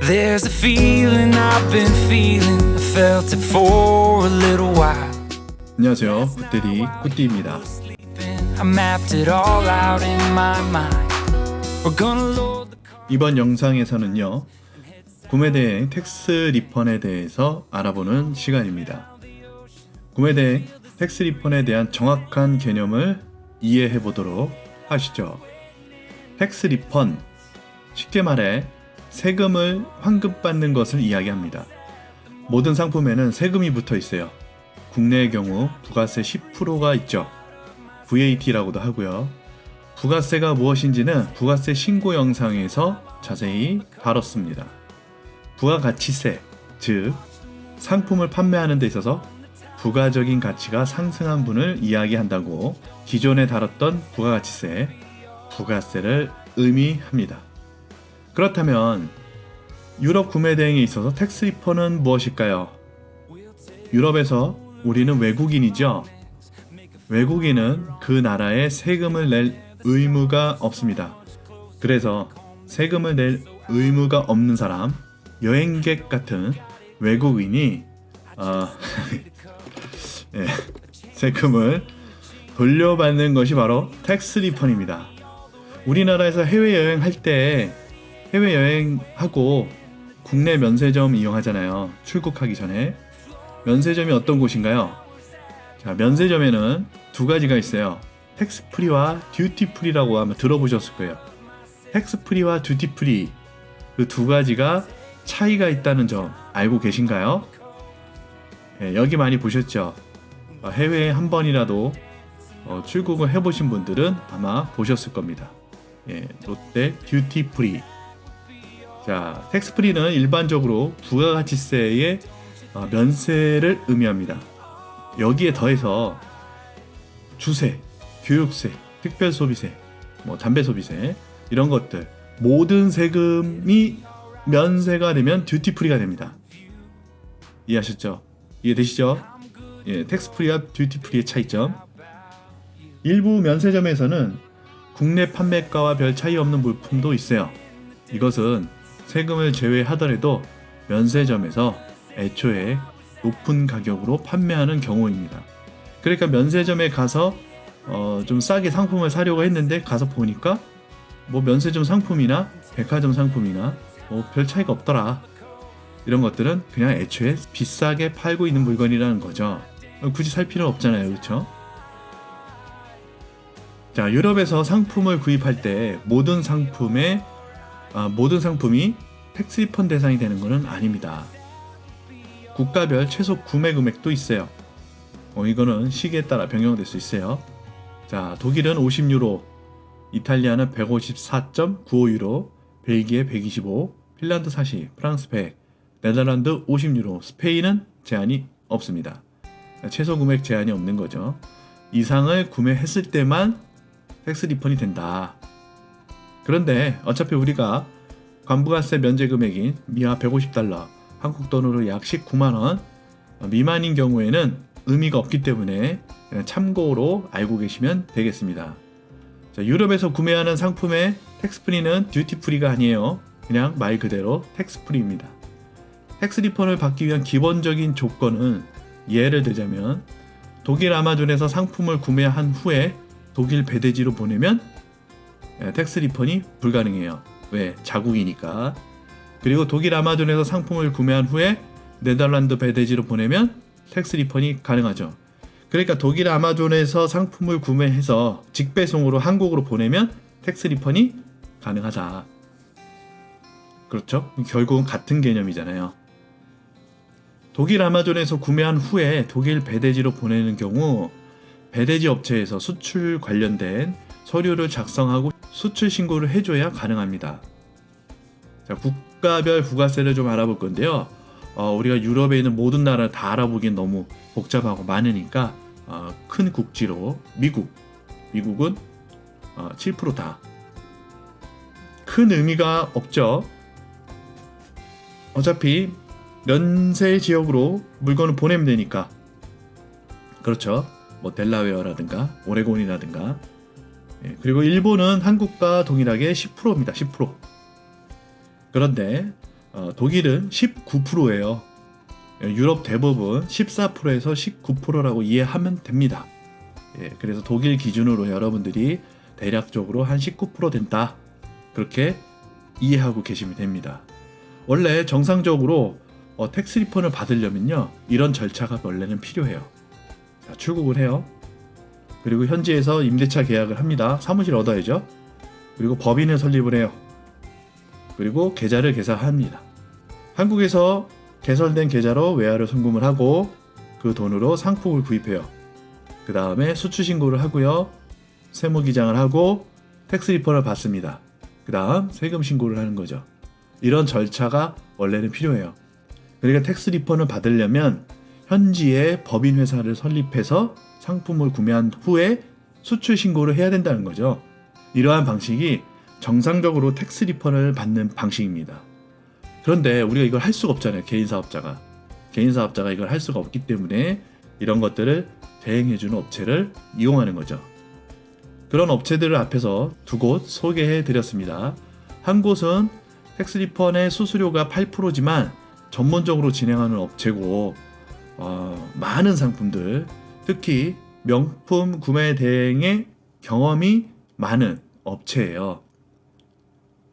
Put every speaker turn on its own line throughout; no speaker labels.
There's a feeling I've been feeling. I felt it for a little while.
안녕하세요. 굿데디 굿디입니다.
I mapped it all out in my mind. We're gonna load the car.
이번 영상에서는요, 구매대행 텍스 리펀에 대해서 알아보는 시간입니다. 구매대행 텍스 리펀에 대한 정확한 개념을 이해해 보도록 하시죠. 텍스 리펀, 쉽게 말해 세금을 환급받는 것을 이야기합니다. 모든 상품에는 세금이 붙어 있어요. 국내의 경우 부가세 10%가 있죠. VAT라고도 하고요. 부가세가 무엇인지는 부가세 신고 영상에서 자세히 다뤘습니다. 부가가치세, 즉 상품을 판매하는 데 있어서 부가적인 가치가 상승한 분을 이야기한다고 기존에 다뤘던 부가가치세, 부가세를 의미합니다. 그렇다면 유럽 구매 대행에 있어서 텍스 리펀은 무엇일까요? 유럽에서 우리는 외국인이죠. 외국인은 그 나라에 세금을 낼 의무가 없습니다. 그래서 세금을 낼 의무가 없는 사람, 여행객 같은 외국인이 세금을 돌려받는 것이 바로 텍스 리펀입니다. 우리나라에서 해외여행할 때 해외여행하고 국내 면세점 이용하잖아요. 출국하기 전에. 면세점이 어떤 곳인가요? 자, 면세점에는 두 가지가 있어요. 텍스 프리와 듀티 프리라고 아마 들어보셨을 거예요. 텍스 프리와 듀티 프리, 그 두 가지가 차이가 있다는 점 알고 계신가요? 여기 많이 보셨죠? 해외에 한 번이라도 출국을 해보신 분들은 아마 보셨을 겁니다. 롯데 듀티 프리. 자, 텍스 프리는 일반적으로 부가가치세의 면세를 의미합니다. 여기에 더해서 주세, 교육세, 특별소비세, 담배소비세 이런 것들 모든 세금이 면세가 되면 듀티 프리가 됩니다. 이해하셨죠? 이해되시죠? 텍스 프리와 듀티 프리의 차이점. 일부 면세점에서는 국내 판매가와 별 차이 없는 물품도 있어요. 이것은 세금을 제외하더라도 면세점에서 애초에 높은 가격으로 판매하는 경우입니다. 그러니까 면세점에 가서 좀 싸게 상품을 사려고 했는데 가서 보니까 면세점 상품이나 백화점 상품이나 별 차이가 없더라. 이런 것들은 그냥 애초에 비싸게 팔고 있는 물건이라는 거죠. 굳이 살 필요 없잖아요. 그렇죠? 자, 유럽에서 상품을 구입할 때 모든 상품이 텍스 리펀 대상이 되는 것은 아닙니다. 국가별 최소 구매 금액도 있어요. 이거는 시기에 따라 변경될 수 있어요. 자, 독일은 50유로, 이탈리아는 154.95유로, 벨기에 125, 핀란드 40, 프랑스 100, 네덜란드 50유로, 스페인은 제한이 없습니다. 최소 금액 제한이 없는 거죠. 이상을 구매했을 때만 텍스 리펀이 된다. 그런데 어차피 우리가 관부가세 면제 금액인 미화 150달러, 한국 돈으로 약 19만원 미만인 경우에는 의미가 없기 때문에 그냥 참고로 알고 계시면 되겠습니다. 자, 유럽에서 구매하는 상품의 텍스 프리는 듀티 프리가 아니에요. 그냥 말 그대로 텍스 프리입니다. 텍스 리펀을 받기 위한 기본적인 조건은 예를 들자면 독일 아마존에서 상품을 구매한 후에 독일 배대지로 보내면 텍스 리펀이 불가능해요. 왜? 자국이니까. 그리고 독일 아마존에서 상품을 구매한 후에 네덜란드 배대지로 보내면 텍스 리펀이 가능하죠. 그러니까 독일 아마존에서 상품을 구매해서 직배송으로 한국으로 보내면 텍스 리펀이 가능하다. 그렇죠? 결국은 같은 개념이잖아요. 독일 아마존에서 구매한 후에 독일 배대지로 보내는 경우 배대지 업체에서 수출 관련된 서류를 작성하고 수출 신고를 해줘야 가능합니다. 자, 국가별 부가세를 좀 알아볼 건데요. 우리가 유럽에 있는 모든 나라를 다 알아보기엔 너무 복잡하고 많으니까 큰 국지로 미국은 7%다. 큰 의미가 없죠. 어차피 면세 지역으로 물건을 보내면 되니까. 그렇죠. 델라웨어라든가 오레곤이라든가. 그리고 일본은 한국과 동일하게 10%입니다. 10%. 그런데 독일은 19%예요. 유럽 대부분 14%에서 19%라고 이해하면 됩니다. 그래서 독일 기준으로 여러분들이 대략적으로 한 19% 된다. 그렇게 이해하고 계시면 됩니다. 원래 정상적으로 텍스 리펀을 받으려면요, 이런 절차가 원래는 필요해요. 자, 출국을 해요. 그리고 현지에서 임대차 계약을 합니다. 사무실 얻어야죠. 그리고 법인을 설립을 해요. 그리고 계좌를 개설합니다. 한국에서 개설된 계좌로 외화를 송금을 하고 그 돈으로 상품을 구입해요. 그 다음에 수출 신고를 하고요. 세무 기장을 하고 텍스 리펀을 받습니다. 그 다음 세금 신고를 하는 거죠. 이런 절차가 원래는 필요해요. 그러니까 텍스 리펀을 받으려면 현지에 법인 회사를 설립해서 상품을 구매한 후에 수출 신고를 해야 된다는 거죠. 이러한 방식이 정상적으로 텍스 리펀을 받는 방식입니다. 그런데 우리가 이걸 할 수가 없잖아요. 개인 사업자가 이걸 할 수가 없기 때문에 이런 것들을 대행해주는 업체를 이용하는 거죠. 그런 업체들을 앞에서 두 곳 소개해 드렸습니다. 한 곳은 텍스 리펀의 수수료가 8%지만 전문적으로 진행하는 업체고, 많은 상품들, 특히 명품 구매 대행의 경험이 많은 업체예요.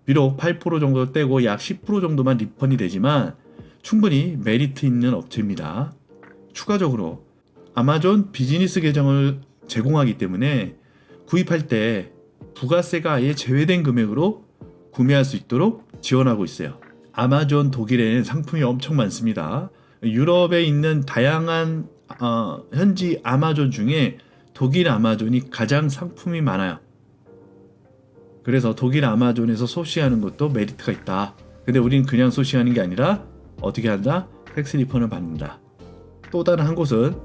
비록 8% 정도 떼고 약 10% 정도만 리펀이 되지만 충분히 메리트 있는 업체입니다. 추가적으로 아마존 비즈니스 계정을 제공하기 때문에 구입할 때 부가세가 아예 제외된 금액으로 구매할 수 있도록 지원하고 있어요. 아마존 독일에는 상품이 엄청 많습니다. 유럽에 있는 다양한 현지 아마존 중에 독일 아마존이 가장 상품이 많아요. 그래서 독일 아마존에서 소시하는 것도 메리트가 있다. 근데 우리는 그냥 소시하는 게 아니라 어떻게 한다? 텍스 리펀을 받는다. 또 다른 한 곳은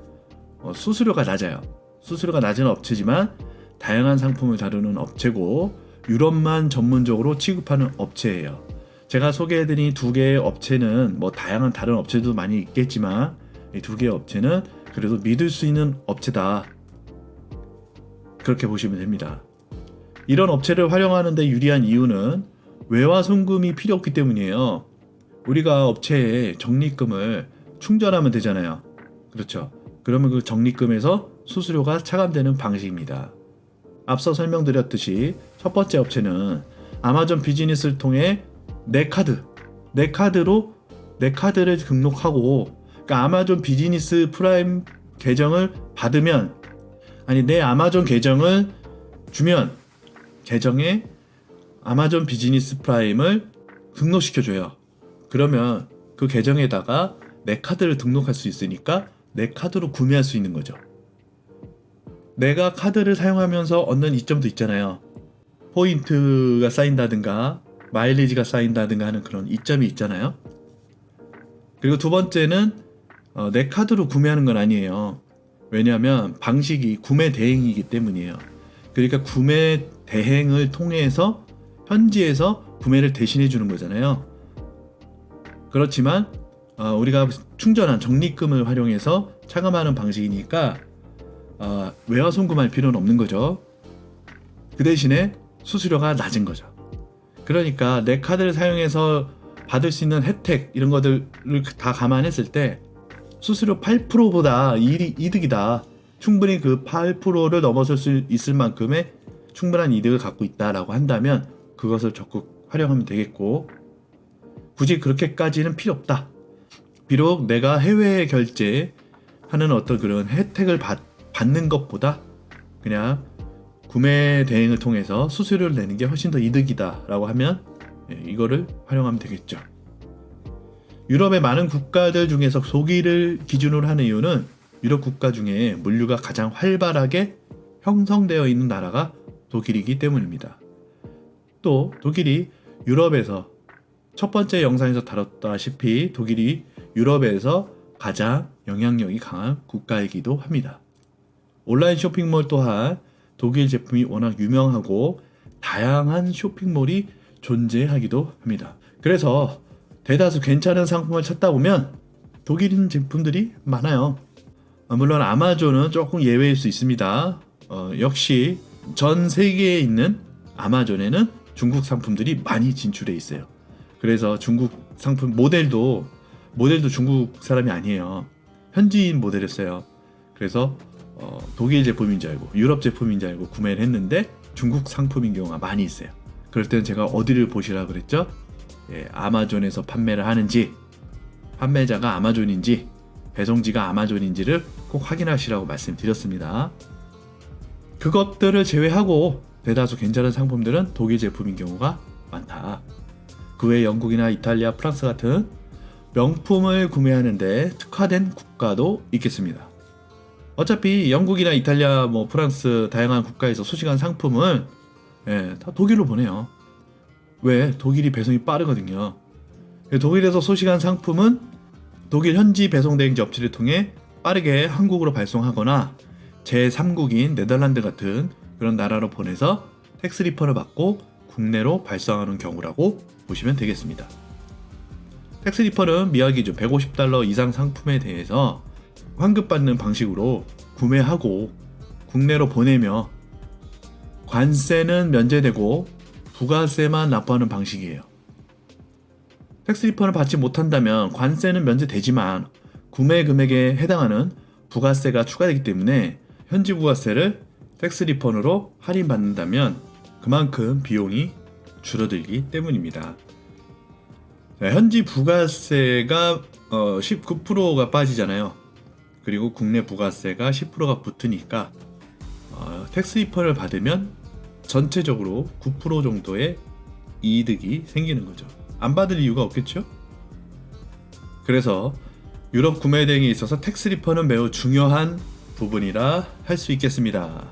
수수료가 낮아요. 수수료가 낮은 업체지만 다양한 상품을 다루는 업체고 유럽만 전문적으로 취급하는 업체예요. 제가 소개해드린 두 개의 업체는 다양한 다른 업체도 많이 있겠지만 이 두 개의 업체는 그래도 믿을 수 있는 업체다. 그렇게 보시면 됩니다. 이런 업체를 활용하는 데 유리한 이유는 외화 송금이 필요 없기 때문이에요. 우리가 업체에 적립금을 충전하면 되잖아요. 그렇죠. 그러면 그 적립금에서 수수료가 차감되는 방식입니다. 앞서 설명드렸듯이 첫 번째 업체는 아마존 비즈니스를 통해 내 카드를 등록하고, 그러니까 아마존 비즈니스 프라임 계정을 받으면, 내 아마존 계정을 주면 계정에 아마존 비즈니스 프라임을 등록시켜줘요. 그러면 그 계정에다가 내 카드를 등록할 수 있으니까 내 카드로 구매할 수 있는 거죠. 내가 카드를 사용하면서 얻는 이점도 있잖아요. 포인트가 쌓인다든가 마일리지가 쌓인다든가 하는 그런 이점이 있잖아요. 그리고 두 번째는 내 카드로 구매하는 건 아니에요. 왜냐하면 방식이 구매 대행이기 때문이에요. 그러니까 구매 대행을 통해서 현지에서 구매를 대신해 주는 거잖아요. 그렇지만 우리가 충전한 적립금을 활용해서 차감하는 방식이니까 외화 송금할 필요는 없는 거죠. 그 대신에 수수료가 낮은 거죠. 그러니까 내 카드를 사용해서 받을 수 있는 혜택 이런 것들을 다 감안했을 때 수수료 8%보다 이득이다. 충분히 그 8%를 넘어설 수 있을 만큼의 충분한 이득을 갖고 있다라고 한다면 그것을 적극 활용하면 되겠고, 굳이 그렇게까지는 필요 없다. 비록 내가 해외에 결제하는 어떤 그런 혜택을 받는 것보다 그냥 구매 대행을 통해서 수수료를 내는 게 훨씬 더 이득이다 라고 하면 이거를 활용하면 되겠죠. 유럽의 많은 국가들 중에서 독일을 기준으로 하는 이유는 유럽 국가 중에 물류가 가장 활발하게 형성되어 있는 나라가 독일이기 때문입니다. 또 독일이 유럽에서 첫 번째 영상에서 다뤘다시피 독일이 유럽에서 가장 영향력이 강한 국가이기도 합니다. 온라인 쇼핑몰 또한 독일 제품이 워낙 유명하고 다양한 쇼핑몰이 존재하기도 합니다. 그래서 대다수 괜찮은 상품을 찾다 보면 독일인 제품들이 많아요. 물론 아마존은 조금 예외일 수 있습니다. 역시 전 세계에 있는 아마존에는 중국 상품들이 많이 진출해 있어요. 그래서 중국 상품 모델도 중국 사람이 아니에요. 현지인 모델이었어요. 그래서 독일 제품인 줄 알고 유럽 제품인 줄 알고 구매를 했는데 중국 상품인 경우가 많이 있어요. 그럴 때는 제가 어디를 보시라 그랬죠? 예, 아마존에서 판매를 하는지, 판매자가 아마존인지, 배송지가 아마존인지를 꼭 확인하시라고 말씀드렸습니다. 그것들을 제외하고 대다수 괜찮은 상품들은 독일 제품인 경우가 많다. 그 외에 영국이나 이탈리아, 프랑스 같은 명품을 구매하는데 특화된 국가도 있겠습니다. 어차피 영국이나 이탈리아, 프랑스 다양한 국가에서 소식한 상품은 다 독일로 보내요. 왜? 독일이 배송이 빠르거든요. 독일에서 소식한 상품은 독일 현지 배송 대행지 업체를 통해 빠르게 한국으로 발송하거나 제3국인 네덜란드 같은 그런 나라로 보내서 텍스 리펀을 받고 국내로 발송하는 경우라고 보시면 되겠습니다. 텍스 리펀은 미화 기준 $150 이상 상품에 대해서 환급받는 방식으로 구매하고 국내로 보내며 관세는 면제되고 부가세만 납부하는 방식이에요. 텍스 리펀을 받지 못한다면 관세는 면제되지만 구매 금액에 해당하는 부가세가 추가되기 때문에 현지 부가세를 텍스 리펀으로 할인받는다면 그만큼 비용이 줄어들기 때문입니다. 현지 부가세가 19%가 빠지잖아요. 그리고 국내 부가세가 10%가 붙으니까 텍스 리펀을 받으면 전체적으로 9% 정도의 이득이 생기는 거죠. 안 받을 이유가 없겠죠? 그래서 유럽 구매 대행에 있어서 텍스 리펀은 매우 중요한 부분이라 할 수 있겠습니다.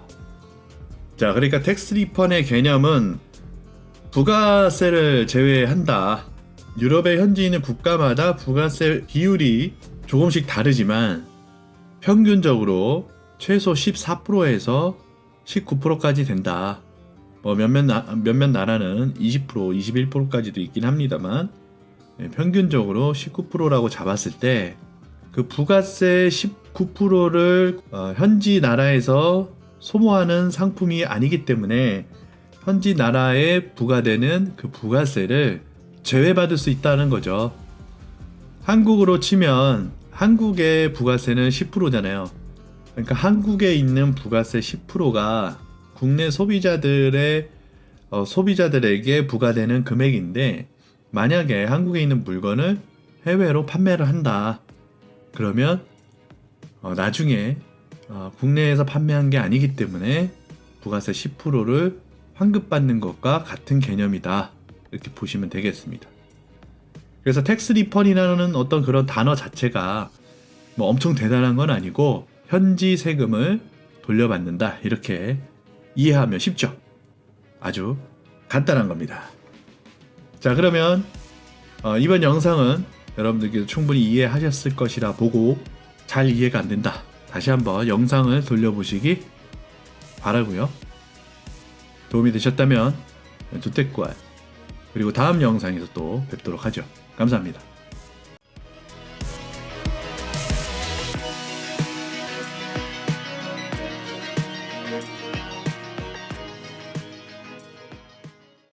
자, 그러니까 텍스 리펀의 개념은 부가세를 제외한다. 유럽의 현지인은 국가마다 부가세 비율이 조금씩 다르지만 평균적으로 최소 14%에서 19%까지 된다. 몇몇 나라는 20%, 21%까지도 있긴 합니다만 평균적으로 19%라고 잡았을 때 그 부가세 19%를 현지 나라에서 소모하는 상품이 아니기 때문에 현지 나라에 부과되는 그 부가세를 제외받을 수 있다는 거죠. 한국으로 치면 한국의 부가세는 10%잖아요. 그러니까 한국에 있는 부가세 10%가 국내 소비자들에게 부과되는 금액인데 만약에 한국에 있는 물건을 해외로 판매를 한다. 그러면 나중에 국내에서 판매한 게 아니기 때문에 부가세 10%를 환급받는 것과 같은 개념이다. 이렇게 보시면 되겠습니다. 그래서 텍스 리펀이라는 어떤 그런 단어 자체가 엄청 대단한 건 아니고 현지 세금을 돌려받는다. 이렇게 이해하면 쉽죠. 아주 간단한 겁니다. 자, 그러면 이번 영상은 여러분들께서 충분히 이해하셨을 것이라 보고 잘 이해가 안 된다. 다시 한번 영상을 돌려보시기 바라고요. 도움이 되셨다면 좋댓글 그리고 다음 영상에서 또 뵙도록 하죠. 감사합니다.